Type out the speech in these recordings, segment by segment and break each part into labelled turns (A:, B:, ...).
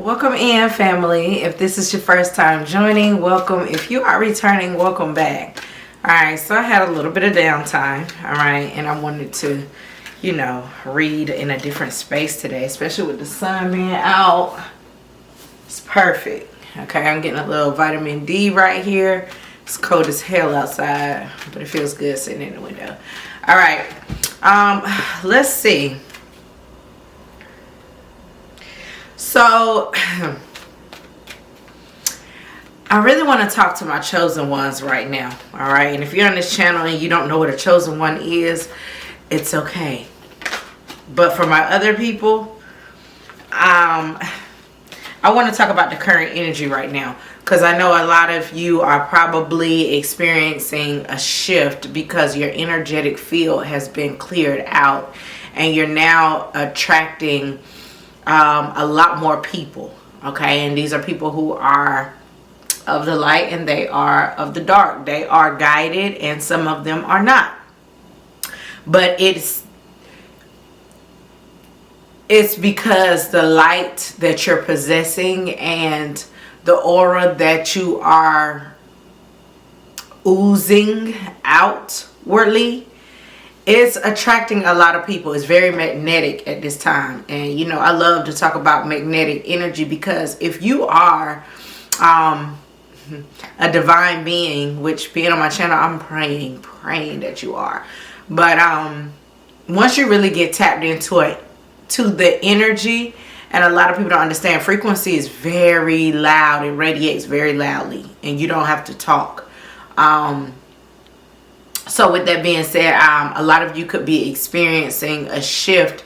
A: Welcome in, family. If this is your first time joining, welcome. If you are returning, welcome back. Alright, so I had a little bit of downtime, alright, and I wanted to, you know, read in a different space today, especially with the sun being out. It's perfect. Okay, I'm getting a little vitamin D right here. It's cold as hell outside, but it feels good sitting in the window. Alright, let's see. So, I really want to talk to my chosen ones right now, all right? And if you're on this channel and you don't know what a chosen one is, it's okay. But for my other people, I want to talk about the current energy right now, because I know a lot of you are probably experiencing a shift because your energetic field has been cleared out and you're now attracting a lot more people, okay? And these are people who are of the light and they are of the dark. They are guided and some of them are not. But it's because the light that you're possessing and the aura that you are oozing outwardly, it's attracting a lot of people. It's very magnetic at this time. And you know, I love to talk about magnetic energy because if you are a divine being, which being on my channel, I'm praying that you are. But once you really get tapped into it, to the energy, and a lot of people don't understand, frequency is very loud. It radiates very loudly and you don't have to talk. So with that being said, a lot of you could be experiencing a shift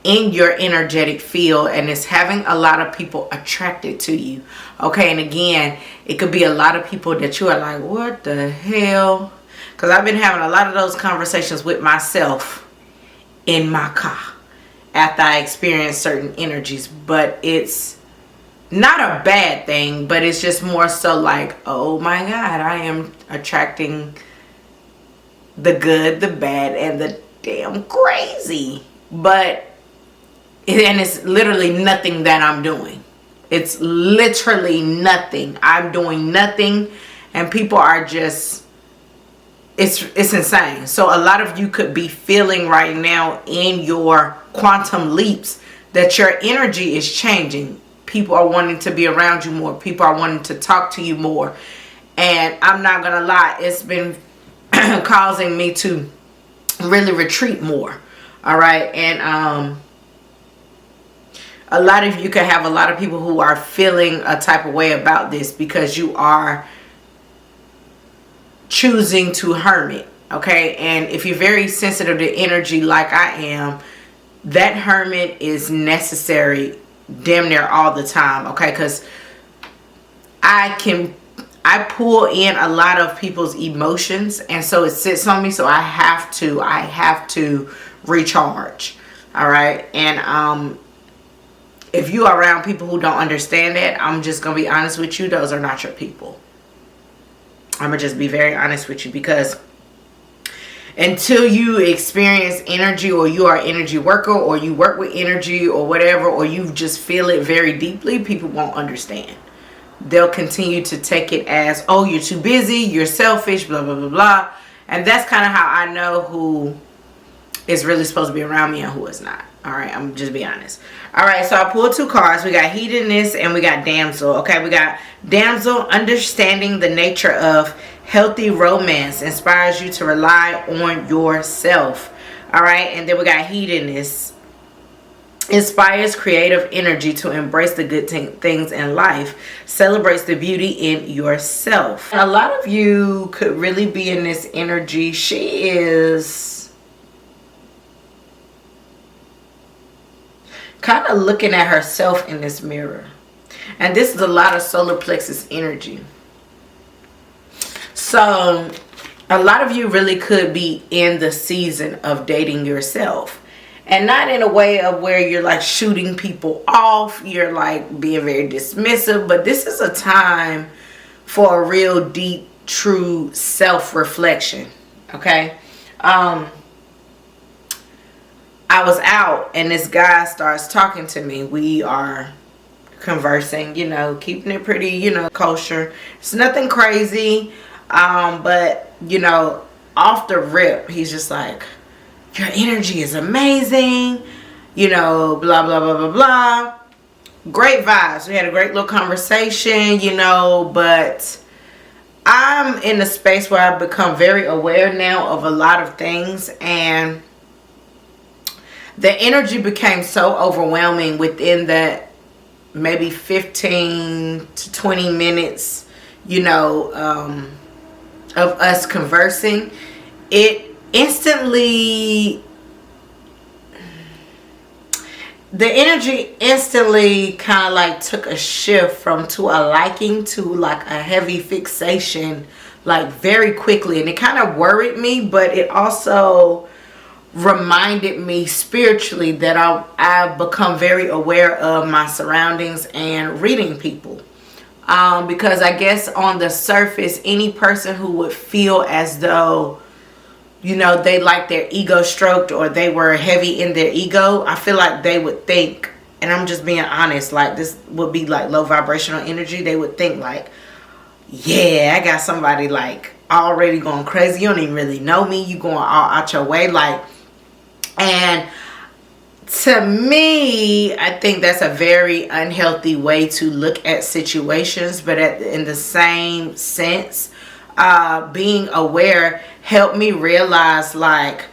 A: in your energetic field, and it's having a lot of people attracted to you. Okay, and again, it could be a lot of people that you are like, what the hell? Because I've been having a lot of those conversations with myself in my car after I experience certain energies. But it's not a bad thing, but it's just more so like, oh my God, I am attracting the good, the bad, and the damn crazy. But and it's literally nothing that I'm doing. It's literally nothing. I'm doing nothing, and people are just, it's insane. So a lot of you could be feeling right now in your quantum leaps that your energy is changing. People are wanting to be around you more. People are wanting to talk to you more. And I'm not gonna lie, it's been causing me to really retreat more. All right, and a lot of you could have a lot of people who are feeling a type of way about this because you are choosing to hermit. Okay, and if you're very sensitive to energy like I am, that hermit is necessary damn near all the time. Okay, because I pull in a lot of people's emotions, and so it sits on me, so I have to recharge. All right, and if you are around people who don't understand that, I'm just gonna be honest with you, those are not your people. I'm gonna just be very honest with you, because until you experience energy, or you are an energy worker, or you work with energy or whatever, or you just feel it very deeply, people won't understand. They'll continue to take it as, oh, you're too busy, you're selfish, blah, blah, blah, blah. And that's kind of how I know who is really supposed to be around me and who is not. All right, I'm just be honest. All right, so I pulled two cards. We got Hedonist and we got Damsel. Okay, we got Damsel, understanding the nature of healthy romance, inspires you to rely on yourself. All right, and then we got Hedonist, inspires creative energy to embrace the good things in life, celebrates the beauty in yourself. A lot of you could really be in this energy. She is kind of looking at herself in this mirror, and this is a lot of solar plexus energy. So a lot of you really could be in the season of dating yourself. And not in a way of where you're like shooting people off, you're like being very dismissive, but this is a time for a real deep, true self-reflection. Okay, I was out and this guy starts talking to me. We are conversing, you know, keeping it pretty, you know, kosher. It's nothing crazy, but you know, off the rip, he's just like, your energy is amazing, you know, blah blah blah blah blah. Great vibes. We had a great little conversation, you know, but I'm in a space where I've become very aware now of a lot of things, and the energy became so overwhelming within that maybe 15 to 20 minutes, you know, of us conversing. It instantly, the energy instantly kind of like took a shift from to a liking to like a heavy fixation, like very quickly. And it kind of worried me, but it also reminded me spiritually that I've become very aware of my surroundings and reading people. Because I guess on the surface, any person who would feel as though, you know, they like their ego stroked or they were heavy in their ego, I feel like they would think, and I'm just being honest, like this would be like low vibrational energy. They would think like, yeah, I got somebody like already going crazy. You don't even really know me. You going all out your way. Like, and to me, I think that's a very unhealthy way to look at situations. But in the same sense, being aware helped me realize, like,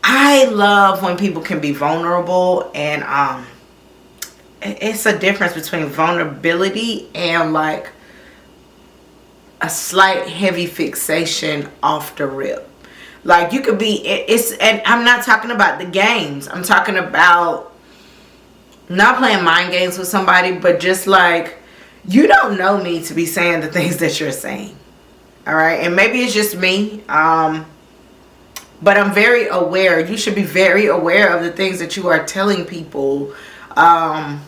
A: I love when people can be vulnerable, and it's a difference between vulnerability and like a slight heavy fixation off the rip. Like, you could be, and I'm not talking about the games. I'm talking about not playing mind games with somebody, but just like, you don't know me to be saying the things that you're saying. All right. And maybe it's just me. But I'm very aware. You should be very aware of the things that you are telling people. Cause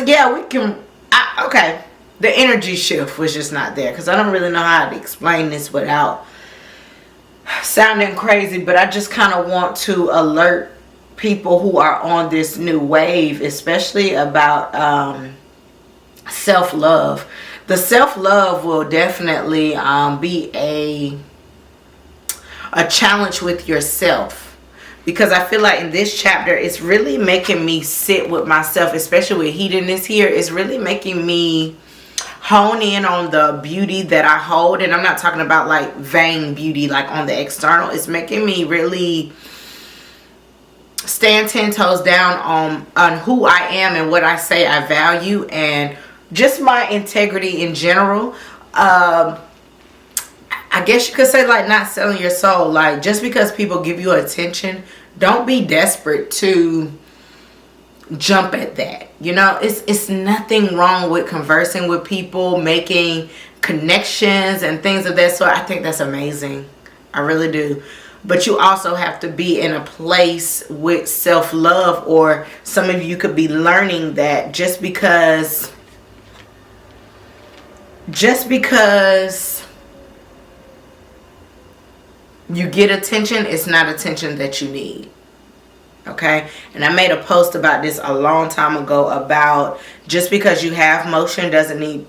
A: yeah, we can, okay. The energy shift was just not there. Cause I don't really know how to explain this without sounding crazy, but I just kind of want to alert people who are on this new wave, especially about self-love. The self-love will definitely be a challenge with yourself, because I feel like in this chapter it's really making me sit with myself, especially with hedonism here. It's really making me hone in on the beauty that I hold. And I'm not talking about like vain beauty, like on the external. It's making me really stand 10 toes down on who I am and what I say I value, and just my integrity in general. I guess you could say, like, not selling your soul. Like, just because people give you attention, don't be desperate to jump at that. You know, it's nothing wrong with conversing with people, making connections and things of that sort. I think that's amazing. I really do. But you also have to be in a place with self-love, or some of you could be learning that just because you get attention, it's not attention that you need. Okay? And I made a post about this a long time ago, about just because you have motion doesn't mean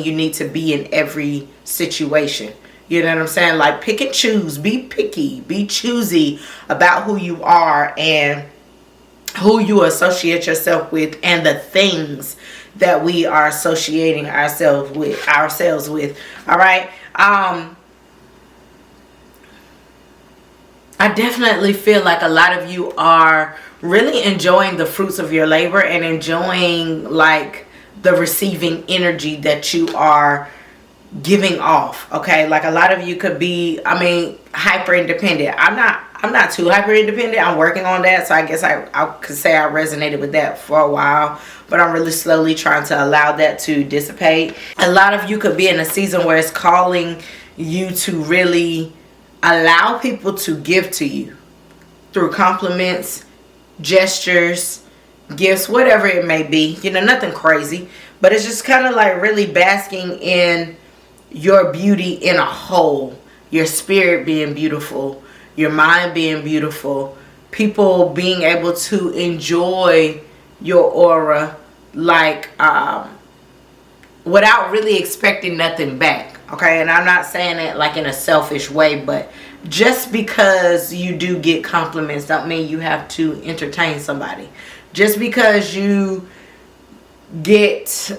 A: you need to be in every situation. You know what I'm saying? Like, pick and choose. Be picky. Be choosy about who you are and who you associate yourself with, and the things that we are associating ourselves with. All right? I definitely feel like a lot of you are really enjoying the fruits of your labor and enjoying like the receiving energy that you are giving off. Okay, like a lot of you could be, I mean, hyper independent. I'm not too hyper independent. I'm working on that, so I guess I could say I resonated with that for a while, but I'm really slowly trying to allow that to dissipate. A lot of you could be in a season where it's calling you to really allow people to give to you through compliments, gestures, gifts, whatever it may be. You know, nothing crazy, but it's just kind of like really basking in your beauty in a whole. Your spirit being beautiful, your mind being beautiful, people being able to enjoy your aura like without really expecting nothing back. Okay, and I'm not saying it like in a selfish way, but just because you do get compliments don't mean you have to entertain somebody. Just because you get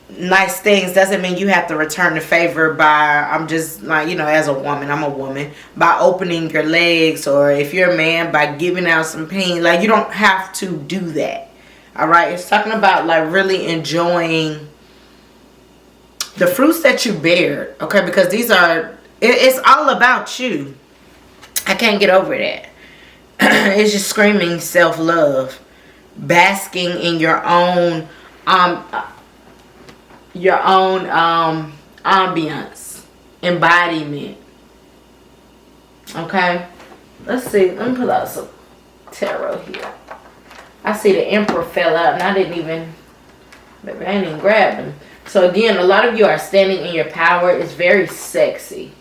A: nice things doesn't mean you have to return the favor by, I'm just like, you know, as a woman, I'm a woman, by opening your legs, or if you're a man, by giving out some pain. Like, you don't have to do that. All right, it's talking about like really enjoying the fruits that you bear. Okay, because these are, it's all about you. I can't get over that. It's just screaming self-love, basking in your own ambiance, embodiment. Okay, let's see, let me pull out some tarot here. I see the Emperor fell out and I didn't even, maybe I didn't even grab him. So again, a lot of you are standing in your power. It's very sexy.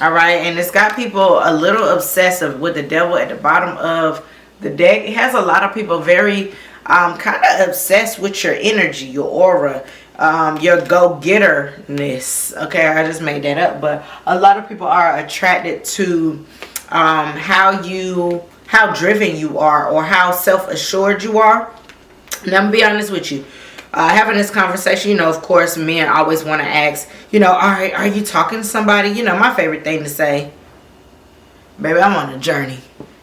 A: All right, and it's got people a little obsessive with the devil at the bottom of the deck. It has a lot of people very kind of obsessed with your energy, your aura, your go-getterness. Okay, I just made that up, but a lot of people are attracted to how driven you are, or how self-assured you are. And I'm gonna be honest with you. Having this conversation, you know, of course, men always want to ask, you know, all right, are you talking to somebody? You know, my favorite thing to say, baby, I'm on a journey.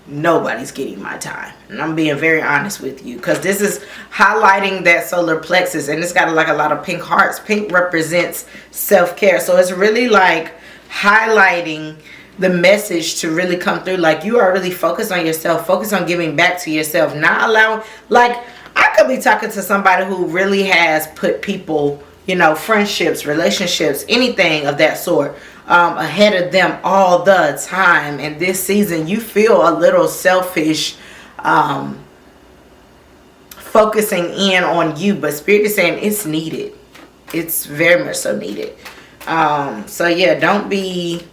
A: Nobody's getting my time. And I'm being very honest with you, because this is highlighting that solar plexus, and it's got like a lot of pink hearts. Pink represents self-care. So it's really like highlighting the message to really come through. Like, you are really focused on yourself, focused on giving back to yourself, not allowing, like, I could be talking to somebody who really has put people, you know, friendships, relationships, anything of that sort, ahead of them all the time. And this season, you feel a little selfish, focusing in on you. But Spirit is saying it's needed. It's very much so needed. So yeah, don't be,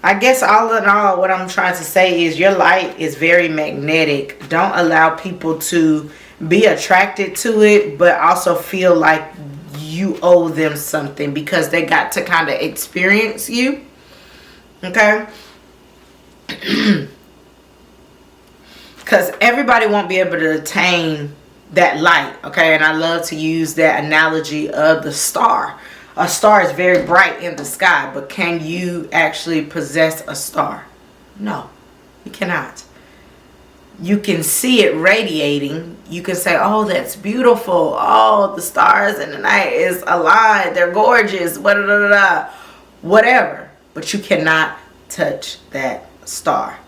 A: I guess all in all, what I'm trying to say is your light is very magnetic. Don't allow people to be attracted to it, but also feel like you owe them something because they got to kind of experience you. Okay? Because everybody won't be able to attain that light. Okay? And I love to use that analogy of the star. A star is very bright in the sky, but can you actually possess a star? No, you cannot. You can see it radiating. You can say, oh, that's beautiful. Oh, the stars in the night is aligned. They're gorgeous. Whatever. But you cannot touch that star.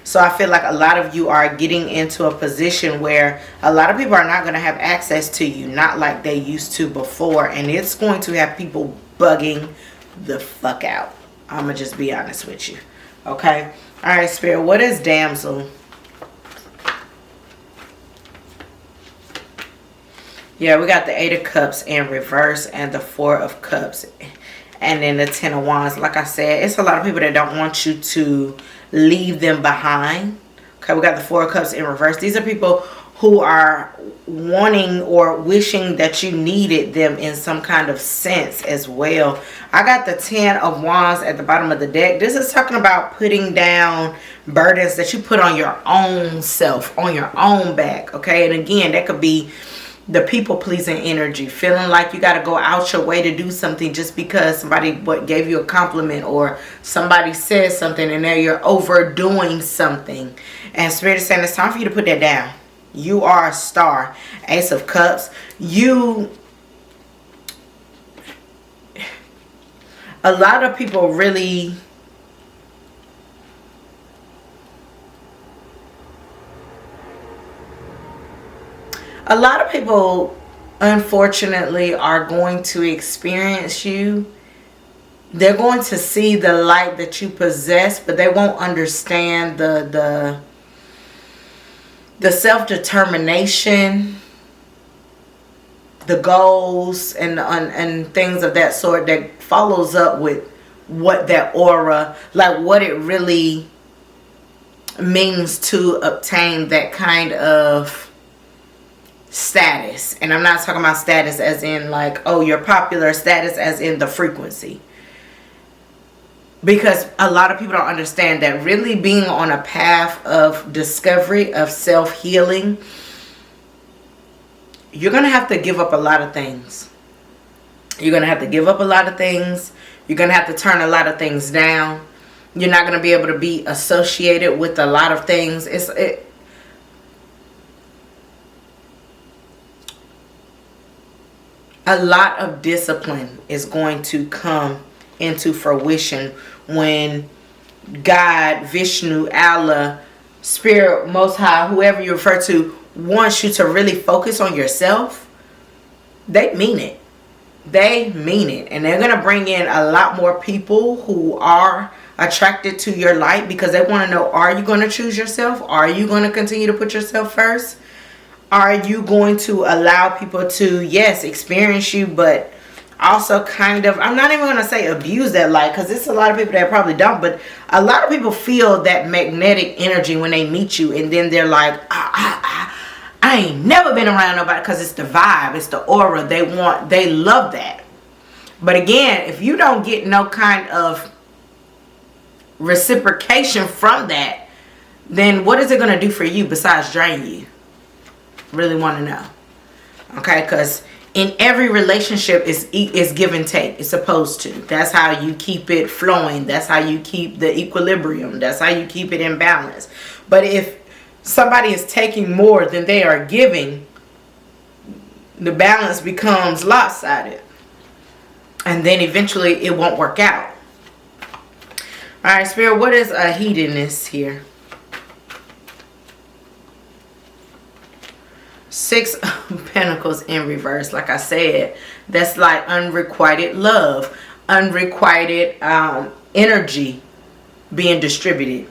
A: So I feel like a lot of you are getting into a position where a lot of people are not going to have access to you. Not like they used to before. And it's going to have people bugging the fuck out. I'm going to just be honest with you. Okay? All right, Spirit. What is damsel? Yeah, we got the 8 of Cups in reverse and the 4 of Cups. And then the 10 of Wands. Like I said, it's a lot of people that don't want you to leave them behind. Okay, we got the 4 of Cups in reverse. These are people who are wanting or wishing that you needed them in some kind of sense as well. I got the 10 of Wands at the bottom of the deck. This is talking about putting down burdens that you put on your own self, on your own back. Okay, and again, that could be the people-pleasing energy, feeling like you got to go out your way to do something just because somebody gave you a compliment, or somebody says something and now you're overdoing something. And Spirit is saying it's time for you to put that down. You are a star. Ace of Cups. A lot of people really... A lot of people, unfortunately, are going to experience you. They're going to see the light that you possess, but they won't understand the self-determination, the goals, and things of that sort that follows up with what that aura, like what it really means to obtain that kind of status. And I'm not talking about status as in like, oh, you're popular. Status as in the frequency. Because a lot of people don't understand that really being on a path of discovery, of self-healing, you're going to have to give up a lot of things. You're going to have to give up a lot of things. You're going to have to turn a lot of things down. You're not going to be able to be associated with a lot of things. A lot of discipline is going to come into fruition when God, Vishnu, Allah, Spirit, Most High, whoever you refer to, wants you to really focus on yourself. They mean it. They mean it. And they're going to bring in a lot more people who are attracted to your light because they want to know, are you going to choose yourself? Are you going to continue to put yourself first? Are you going to allow people to, yes, experience you, but also kind of, I'm not even going to say abuse that light, because there's a lot of people that probably don't, but a lot of people feel that magnetic energy when they meet you, and then they're like, I ain't never been around nobody, because it's the vibe, it's the aura. They love that. But again, if you don't get no kind of reciprocation from that, then what is it going to do for you besides drain you? Really want to know. Okay, because in every relationship is give and take. It's supposed to. That's how you keep it flowing. That's how you keep the equilibrium. That's how you keep it in balance. But if somebody is taking more than they are giving, the balance becomes lopsided. And then eventually it won't work out. Alright, Spirit, what is a hedonist here? 6 of Pentacles in reverse. Like I said, that's like unrequited love, unrequited energy being distributed.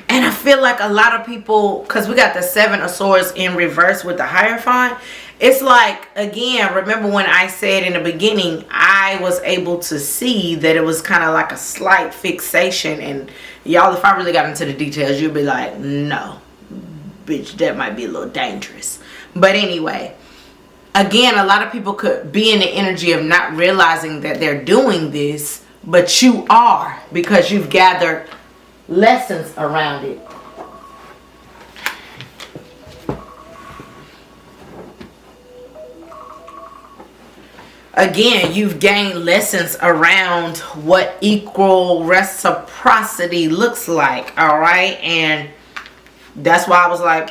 A: And I feel like a lot of people, because we got the 7 of Swords in reverse with the Hierophant, it's like, again, remember when I said in the beginning, I was able to see that it was kind of like a slight fixation. And y'all, if I really got into the details, you'd be like, no, bitch, that might be a little dangerous. But anyway, again, a lot of people could be in the energy of not realizing that they're doing this, but you are, because you've gathered lessons around it. Again, you've gained lessons around what equal reciprocity looks like. All right. And that's why I was like,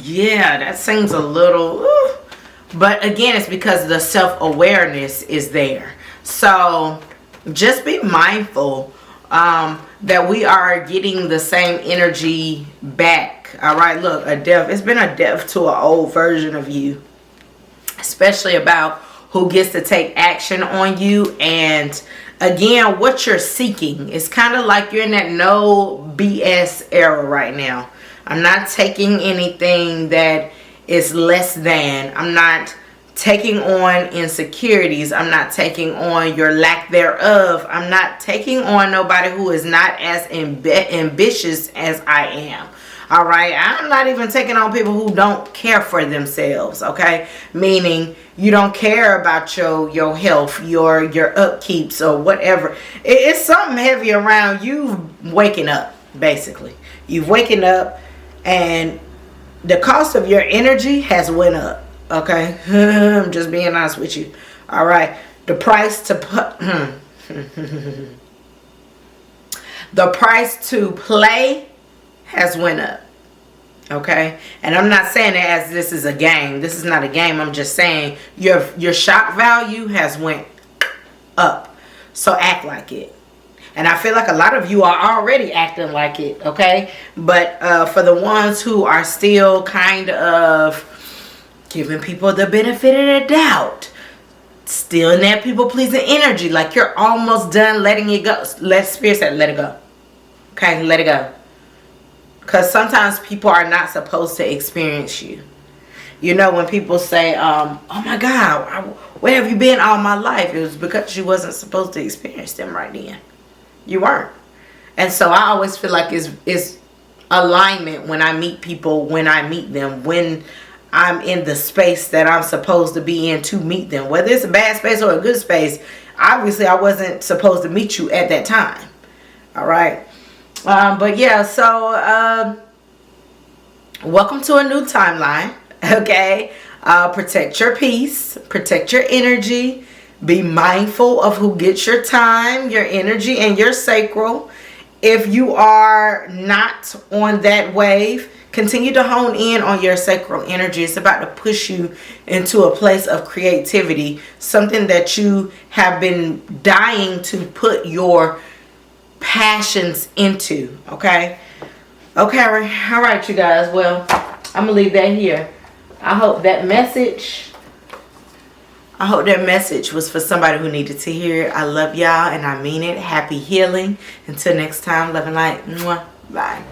A: yeah, that seems a little, but again, it's because the self-awareness is there. So just be mindful that we are getting the same energy back. All right, look, a death. It's been a death to an old version of you, especially about who gets to take action on you. And again, what you're seeking is kind of like you're in that no BS era right now. I'm not taking anything that is less than. I'm not taking on insecurities. I'm not taking on your lack thereof. I'm not taking on nobody who is not as ambitious as I am. All right, I'm not even taking on people who don't care for themselves. Okay, meaning you don't care about your health, your upkeeps or whatever. It's something heavy around you waking up. Basically, you've waken up, and the cost of your energy has went up. Okay, I'm just being honest with you. All right, the price to the price to play has went up. Okay, and I'm not saying that as this is a game. This is not a game. I'm just saying your shock value has went up. So act like it. And I feel like a lot of you are already acting like it. Okay, but for the ones who are still kind of giving people the benefit of the doubt, still in that people pleasing energy, like you're almost done letting it go. Let Spirit say, let it go. Okay, let it go. Because sometimes people are not supposed to experience you. You know, when people say, oh my God, where have you been all my life? It was because you wasn't supposed to experience them right then. You weren't. And so I always feel like it's alignment when I meet people, when I meet them, when I'm in the space that I'm supposed to be in to meet them. Whether it's a bad space or a good space, obviously I wasn't supposed to meet you at that time. All right. But yeah, so welcome to a new timeline. Okay. Protect your peace, protect your energy, be mindful of who gets your time, your energy, and your sacral. If you are not on that wave, continue to hone in on your sacral energy. It's about to push you into a place of creativity, something that you have been dying to put your passions into. Okay, all right, you guys. Well, I'm gonna leave that here. I hope that message was for somebody who needed to hear it. I love y'all and I mean it. Happy healing. Until next time, love and light. Mwah. Bye.